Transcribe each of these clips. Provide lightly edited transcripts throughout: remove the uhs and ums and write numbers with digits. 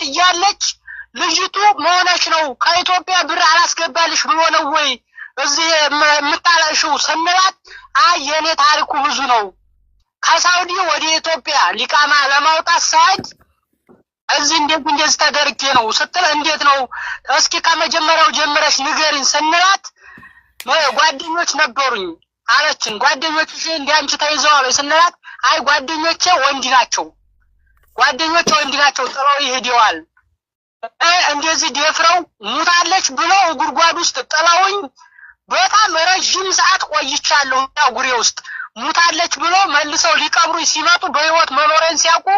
እያለች ልጅቱ መሆነች ነው ከኢትዮጵያ ብር አላስገባልሽ ብሎ ነው ወይ እዚህ የምታላሽው ስንላት አይ የኔ ታሪኩ ብዙ ነው ከሳውዲ ወደ ኢትዮጵያ ሊቃማ ለማውጣት ሳይድ እዚህ እንደዚህ ተደርጌ ነው ስትል እንዴት ነው እስኪ ከመጀመሪያው ጀምረሽ ንገሪን ስንላት ጓደኞች ነበሩኝ አለችን ጓደኞችሽ እንዲያንቺ ተይዘዋል ስንላት አይ ጓደኞቼ ወንድ ናቸው ጥለው ይሄዳል እንደዚህ ደፍረው ሙታለች ብሎ ጉርጓድ ውስጥ ጥለውኝ በጣም ረጅም ሰዓት ቆይቻለሁ ጉሬ ውስጥ ሙታለች ብሎ መልሰው ሊቀብሩኝ ሲመጡ በህይወት መኖሬን ሲያውቁ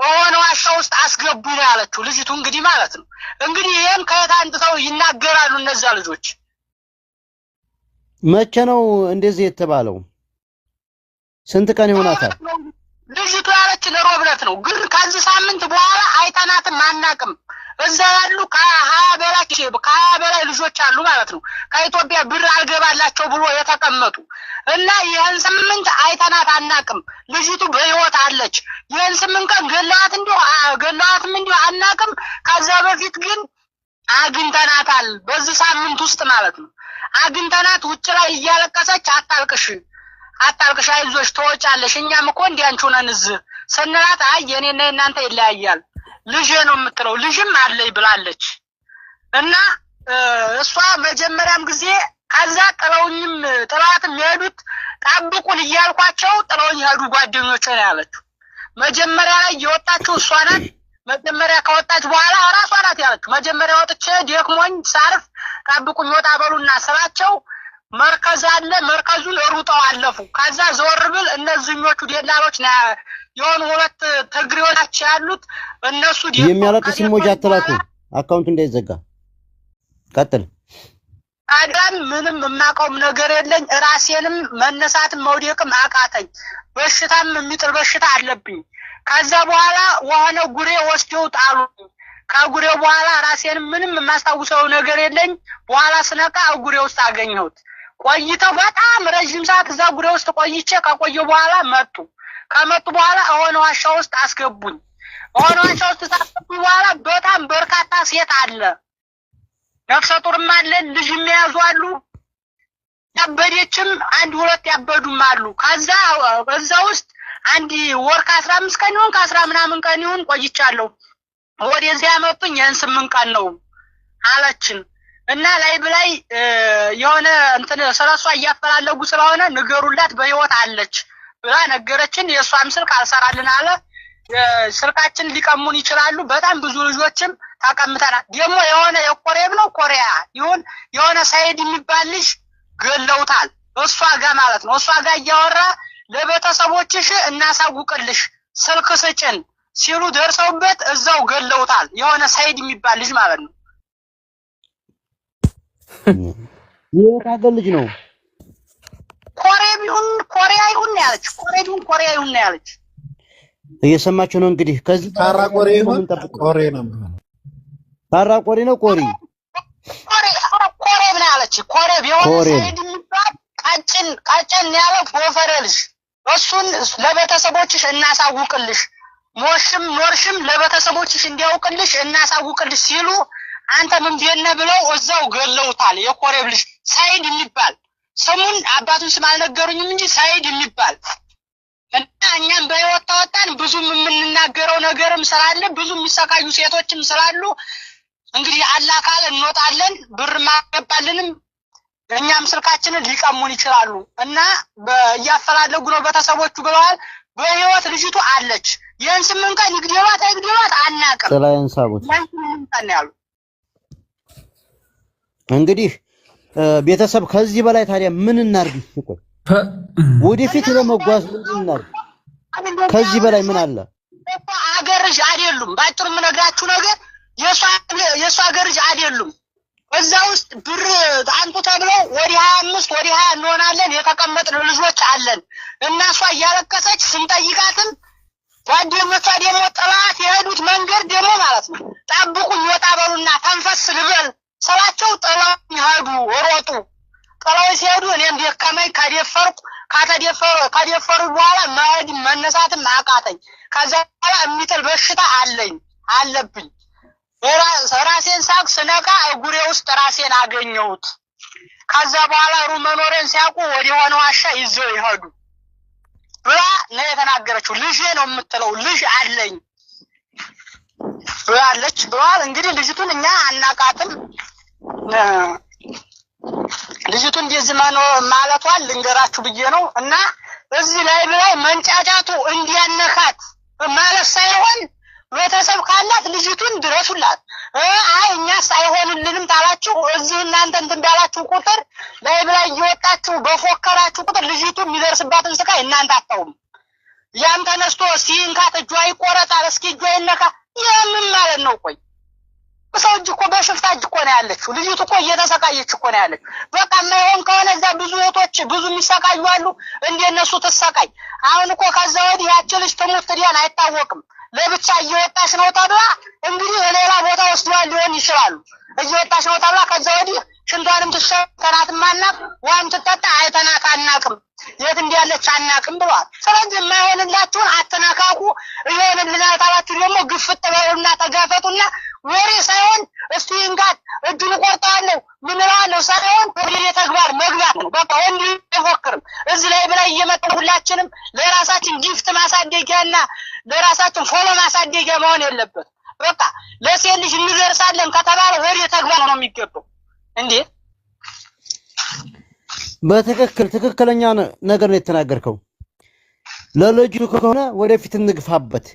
ሆነ ዋሻ ውስጥ አስገቡኝ ያለችው ልጅቱ እንግዲህ ማለት ነው እንግዲህ ይሄን ከታንተው ይናገራሉ እነዛ ልጆች መቼ ነው እንደዚህ የተባለው ስንት ቀን ይሆናታል ልጅቱ ያለችን ሮብለት ነው ግን ከዚህ ሳምንት በኋላ አይተናትም አናቅም እዛ ያሉ ከሀያ በላይ ልጆች አሉ ማለት ነው ከኢትዮጵያ ብር አልገባላቸው ብሎ የተቀመጡ እና ይሄን ስምንት አይተናት አናቅም ልጅቱ በህይወት አለች ይሄን ስምንት ቀን ገላዋትም እንዲሁ አናቅም ከዛ በፊት ግን አግኝተናታል በዚህ ሳምንት ውስጥ ማለት ነው አግኝተናት ውጭ ላይ እያለቀሰች አታልቅሽ አይዞሽ ተወጫለሽ እኛም እኮ እንዲያንቹ ነን እዚህ ስንላት አይ የኔና እናንተ ይለያያል ልጅ ነው የምትለው ልጅም አለይ ብላለች እና እሷ መጀመሪያም ጊዜ ከዛ ጥላትም የሄዱት ጠብቁን እያልኳቸው ጥለውኝ ሄዱ ጓደኞቼ ነው ያለችው መጀመሪያ ላይ የወጣችው እሷ ናት መጀመሪያ ከወጣች በኋላ ራሷ ናት ያለችው መጀመሪያ ወጥቼ ደክሞኝ ሳርፍ ጠብቁኝ ወጣ በሉና ስራቸው መርከዝ አለ መርከዙን ሩጠው አለፉ ከዛ ዞር ብል እነዚህኞቹ ደላሎች የሆኑ ሁለት ትግሬዎች ያሉት እነሱ የሚያለቅስ ሞጅ አትላኩ አካውንት እንዳይዘጋ ቀጥል አዳም ምንም የማውቀው ነገር የለኝ ራሴንም መነሳትም መውደቅም አቃተኝ በሽታም የሚጥል በሽታ አለብኝ ከዛ በኋላ ወሆነ ጉሬ ወስደው ጣሉ ከጉሬው በኋላ ራሴንም ምንም የማስታውሰው ነገር የለኝ በኋላ ስነቃ ጉሬ ውስጥ አገኘሁት ቆይተው በጣም ረጅም ሰዓት እዛ ጉሬ ውስጥ ቆይቼ ከቆየሁ በኋላ ከመጡ በኋላ ሆነ ዋሻ ውስጥ አስገቡኝ ሆነ ዋሻ ውስጥ ታስገቡኝ በኋላ በጣም በርካታ ሴት አለ ነፍሰ ጡርም አለ ልጅ የሚያዙ አሉ ያበደችም አንድ ሁለት ያበዱም አሉ ከዛ በዛ ውስጥ አንድ ወር ከ15 ቀን ይሁን ከ10 ምናምን ቀን ይሁን ቆይቻለሁ ወደዚያ ያመጡኝ ያን 8 ቀን ነው አለችን እና ላይ የሆነ እንትን ስለሷ እያፈላለጉ ስለሆነ ንገሩላት በህይወት አለች ብላ ነገረችን የሷም ስልክ አልሰራልን አለ ስልካችን ሊቀሙን ይችላሉ በጣም ብዙ ልጆችም ታቀምጠናል ደሞ የሆነ የኮሬብ ነው ኮሪያ ይሁን የሆነ ሳይድ የሚባልሽ ገለውታል እሷ ጋር ማለት ነው እሷ ጋር ያወራ ለቤተሰቦችሽ እናሳውቅልሽ ስልክ ስጭን ሲሉ ደርሰውበት እዛው ገለውታል የሆነ ሳይድ የሚባልሽ ማለት ነው የታገል ልጅ ነው ኮሪያ ይሁን ያለች ኮሪያ ይሁን ያለች እየሰማችሁ ነው እንግዲህ ከዚህ ታራ ኮሪ ነው ኮሪ ነው ታራ ኮሪ ነው ኮሪ ምን ያለች ኮሪ ቢሆን ሳይድ የሚባል ቀጭን ያለው ጎፈረልሽ እሱን ለቤተሰቦችሽ እናሳውቅልሽ ሞርሽም ለቤተሰቦችሽ እንዲያውቅልሽ እናሳውቅልሽ ሲሉ አንተ ምን ቢሆነ ብለው እዛው ገለውታል የኮሬብ ልጅ ሳይድ የሚባል ስሙን አባቱን ስም አልነገሩኝም እንጂ ሳይድ የሚባል እና እኛም በህይወት ተወጣን ብዙም የምንናገረው ነገርም ስላለ ብዙም የሚሰቃዩ ሴቶችም ስላሉ እንግዲህ አላህ ካለ እንወጣለን ብር ማገባልንም እኛም ስልካችንን ሊቀሙን ይችላሉ እና በያፈላለጉ ነው ቤተሰቦቹ ብለዋል በህይወት ልጅቱ አለች ይሄን 8 ቀን ይግደሏት አናቀም ሰላየን ሳቡት ያሉ እንግዲህ ቤተሰብ ከዚህ በላይ ታዲያ ምን እናርግ ይቆይ ወደፊት ለመጓዝ ምን እናርግ ከዚህ በላይ ምን አለ አገርሽ አይደሉም ባጭሩ ምነግራችሁ ነገር የሷ አገርሽ አይደሉም እዛ ውስጥ ብር አንቱ ተብለው ወዲ 25 ወዲ 20 እንሆናለን የተቀመጥን ልጆች አለን እና እሷ እያለቀሰች ስንጠይቃትም ጓደኞቿ ደግሞ ጥላት የሄዱት መንገድ ደግሞ ማለት ነው ጠብቁኝ ወጣ በሉና ተንፈስ ልበል ሰላቸው ጥላኝ ሄዱ ወሮጡ ጥላው ሲሄዱ እኔም ደከመኝ ካደፈሩ በኋላ መነሳትም አቃተኝ ከዛ በኋላ የሚጥል በሽታ አለብኝ ራሴን ሳቅ ስነቃ እጉሬ ውስጥ ራሴን አገኘሁት። ከዛ በኋላ ሩም መኖሬን ሲያውቁ ወደ ሆነ ዋሻ ይዘው ይሄዱ ብላ ነው የተናገረችው። ልጄ ነው የምትለው ልጅ አለኝ ብላለች ብሏል። እንግዲህ ልጅቱን እኛ አናቃትም። ልጅቱን እንደዚህ ማለቷን ልንገራችሁ ብዬ ነው። እና እዚህ ላይ መንጫጫቱ እንዲያነካት ማለት ሳይሆን ቤተሰብ ካላት ልጅቱን ድረሱላት። አይ እኛስ አይሆንልንም ታላችሁ እዚህ እናንተ እንትን እንዳላችሁ ቁጥር ላይ እየወጣችሁ በፎከራችሁ ቁጥር ልጅቱ የሚደርስባትን ስቃይ እናንተ አታውም። ያም ተነስቶ ሲንካት እጇ ይቆረጣል፣ እስኪ እጇ ይነካ። የምን ማለት ነው? ቆይ ሰው እጅ እኮ በሽፍታ እጅ እኮ ነው ያለችው። ልጅቱ እኮ እየተሰቃየች እኮ ነው ያለችው። በቃ የማይሆን ከሆነ እዛ ብዙ እህቶች ብዙ የሚሰቃዩ አሉ። እንደነሱ ትሰቃይ። አሁን እኮ ከዛ ወዲህ ያቺ ልጅ ትሙት ትዲያን አይታወቅም። ለብቻ እየወጣች ነው ተብላ እንግዲህ ሌላ ቦታ ወስደዋል ሊሆን ይችላሉ። እየወጣች ነው ተብላ ከዛ ወዲህ ሽንቷንም ትሸከናትም አናቅ ዋም ትጠጣ አይተናት አናቅም። የት እንዲያለች አናቅም ብሏል። ስለዚህ የማይሆንላችሁን አትነካኩ። ይሆንልናል ታላችሁ ደግሞ ግፍት በሉና ተጋፈጡና ወሬ ሳይሆን እስቲ እንጋት እጁን ቆርጠዋለሁ ምን እላለሁ ሳይሆን ወደ ተግባር መግባት ነው። በቃ ወንድ አይፎክርም። እዚህ ላይ ብላ እየመጣ ሁላችንም ለራሳችን ጊፍት ማሳደጊያና ለራሳችን ፎሎ ማሳደጊያ መሆን የለበት። በቃ ለሴት ልጅ እንደርሳለን ከተባለ ወደ ተግባር ነው የሚገባው። እንዴ በትክክል ትክክለኛ ነገር ነው የተናገርከው። ለልጁ ከሆነ ወደፊት እንግፋበት፣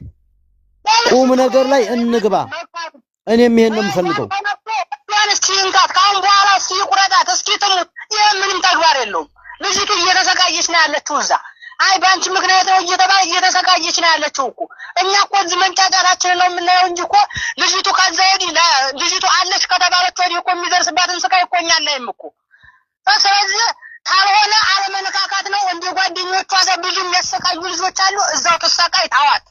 ቁም ነገር ላይ እንግባ። እኔም ይሄን ነው የምፈልገው። እስኪንካት ካሁን በኋላ እስኪ ቁረጣት እስኪ ትሙት። ይሄ ምንም ተግባር የለውም። ልጅቱ እየተሰቃየች ነው ያለችው እዛ። አይ ባንቺ ምክንያት ነው እየተሰቃየች ነው ያለችው እኮ። እኛ እኮ እዚህ መንጫጫታችንን ነው የምናየው እንጂ እኮ ልጅቱ ከዛ ወዲህ ልጅቱ አለች ከተባለች ወዲህ እኮ የሚደርስባትን ስቃይ እኮ እኛ እናይም እኮ። ስለዚህ ካልሆነ አለመነካካት ነው። እንደ ጓደኞቿ ጋር ብዙ የሚያሰቃዩ ልጆች አሉ። እዛው ተሰቃይ ታዋት።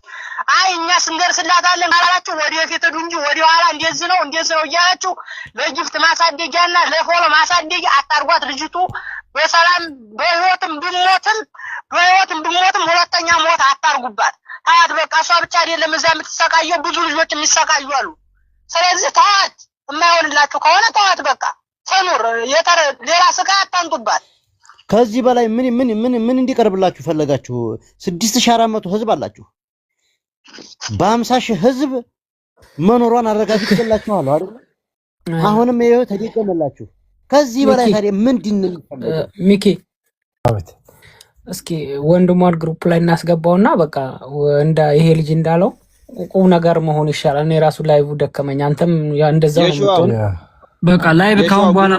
አይ እኛስ እንደርስላታለን ካላችሁ ወደፊት ሂዱ እንጂ ወደ ኋላ እንደዚህ ነው እያላችሁ ለጊፍት ማሳደጊያና ለፎሎ ማሳደጊያ አታርጓት። ልጅቱ በሰላም በህይወትም ብሞትም ሁለተኛ ሞት አታርጉባት። ታዋት በቃ። እሷ ብቻ አይደለም እዛ የምትሰቃየው ብዙ ልጆች የሚሰቃዩ አሉ። ስለዚህ ታዋት። የማይሆንላችሁ ከሆነ ታዋት በቃ። ተኑር። ሌላ ስቃይ አታንጡባት። ከዚህ በላይ ምን እንዲቀርብላችሁ ፈለጋችሁ? 6400 ህዝብ አላችሁ። በ50,000 ህዝብ መኖሯን አረጋግጬላችኋል አይደል? አሁንም ይሄው ተደገመላችሁ። ከዚህ በላይ ታዲያ ምንድን ነው የሚፈልገው? ሚኪ እስኪ ወንድሟን ግሩፕ ላይ እናስገባውና በቃ ይሄ ልጅ እንዳለው ቁም ነገር መሆን ይሻላል። እኔ ራሱ ላይቭ ደከመኝ። አንተም እንደዛው ነው የምትሆን። በቃ ላይቭ ካሁን በኋላ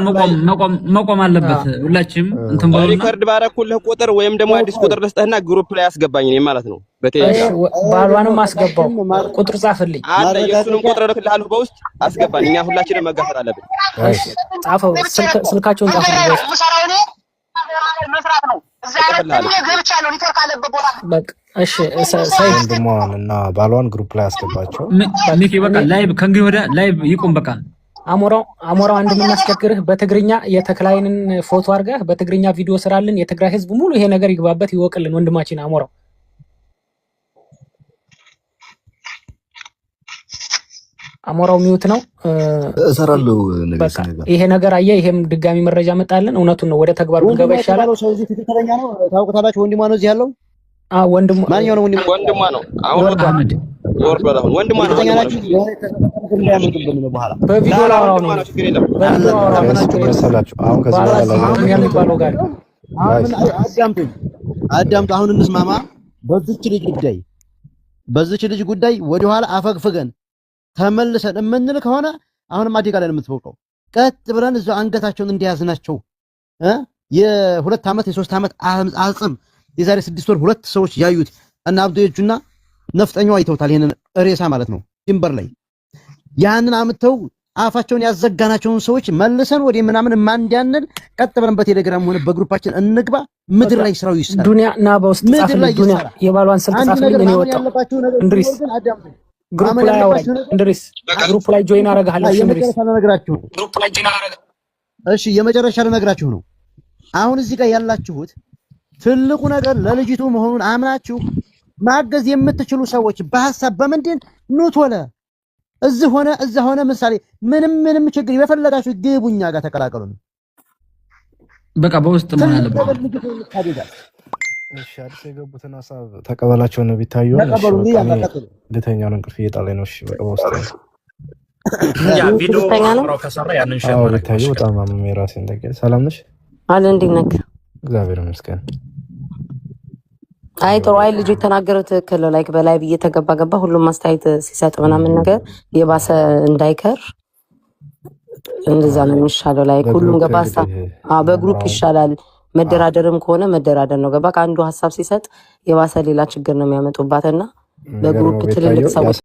መቆም አለበት። ሁላችንም እንትን ባለው ሪከርድ ባረኩልህ ቁጥር ወይም ደግሞ አዲስ ቁጥር ልስጥህና ግሩፕ ላይ አስገባኝ እኔ ማለት ነው። በቴሌግራም ባሏንም አስገባው ቁጥር ጻፍልኝ አለ። የሱንም ቁጥር ልክልሃለሁ በውስጥ አስገባኝ። እኛ ሁላችንም መጋፈጥ አለብን። እሺ ጻፈው። ስልካቸውን ጻፈው። መስራት ነው እዛ ላይ ገብቻለሁ። ኔትወርክ አለበት ቦታ በቃ እሺ። ሳይድ ወንድሟን እና ባሏን ግሩፕ ላይ አስገባቸው። ሚኪ በቃ ላይቭ ከእንግዲህ ወዲያ ላይቭ ይቁም በቃ። አሞራው አንድ የምናስቸግርህ በትግርኛ የተክላይንን ፎቶ አድርገህ በትግርኛ ቪዲዮ ስራልን። የትግራይ ህዝብ ሙሉ ይሄ ነገር ይግባበት ይወቅልን። ወንድማችን አሞራው ሚውት ነው እሰራለሁ ነገር ይሄ ነገር አየ። ይሄም ድጋሚ መረጃ መጣልን። እውነቱን ነው። ወደ ተግባር ብንገባ ይሻላል። ሰው እዚህ ትክክለኛ ነው። ታውቁታላችሁ። ወንድሟ ነው እዚህ ያለው። ወንድሟ ማንኛው ነው? ወንድሟ ነው። አሁን አህመድ ወርዷል። አሁን ወንድሟ ነው። በቪዲዮ ላውራው ነው። አሁን ከዚህ በኋላ የሚባለው ጋር አዳምጡ። አሁን እንስማማ። በዚች ልጅ ጉዳይ ወደኋላ አፈግፍገን ተመልሰን የምንል ከሆነ አሁንም አደጋ ላይ ነው የምትወቀው። ቀጥ ብለን እዛው አንገታቸውን እንዲያዝናቸው የ2 ዓመት የ3 ዓመት አጽም የዛሬ 6 ወር 2 ሰዎች ያዩት እና አብዶቹና ነፍጠኛው አይተውታል። ይሄንን ሬሳ ማለት ነው ድንበር ላይ ያንን አምጥተው አፋቸውን ያዘጋናቸውን ሰዎች መልሰን ወደ ምናምን ማንዲያነን ቀጥ ብለን በቴሌግራም ሆነ በግሩፓችን እንግባ። ምድር ላይ ስራው ይሰራል። ዱንያ እና በውስጥ ጻፍልኝ። ዱንያ የባሏን ስልክ ጻፍልኝ። እኔ ወጣው እንድሪስ ግሩፕ ላይ አውራኝ። እንድሪስ ግሩፕ ላይ ጆይን አረጋለሁ። እሺ የመጨረሻ ልነግራችሁ ነው። አሁን እዚህ ጋር ያላችሁት ትልቁ ነገር ለልጅቱ መሆኑን አምናችሁ ማገዝ የምትችሉ ሰዎች በሐሳብ በምንድን ኑቶለ እዚህ ሆነ እዛ ሆነ ምሳሌ ምንም ችግር የፈለጋችሁ ግቡኛ ጋር ተቀላቀሉ። በቃ በውስጥ ማለት አለበት። እሺ አዲስ የገቡትን ሀሳብ ተቀበላቸው ነው ቢታዩ ለተኛውን እንቅልፍ እየጣለኝ ነው። እሺ በቃ በውስጥ ያ ቪዲዮ አምራው ከሰራ ያንን ሸማራ ቢታዩ በጣም ማመም የራሴን ተገኘ። ሰላም ነሽ? አለ እንዴት ነህ? እግዚአብሔር ይመስገን። አይ ጥሩ አይ ልጅ የተናገረው ትክክል ላይክ በላይ እየተገባ ሁሉም ማስተያየት ሲሰጥ ምናምን ነገር የባሰ እንዳይከር እንደዛ ነው የሚሻለው። ላይክ ሁሉም ገባስታ በግሩፕ ይሻላል። መደራደርም ከሆነ መደራደር ነው። ገባ ከአንዱ ሀሳብ ሲሰጥ የባሰ ሌላ ችግር ነው የሚያመጡባትና በግሩፕ ትልልቅ ሰዎች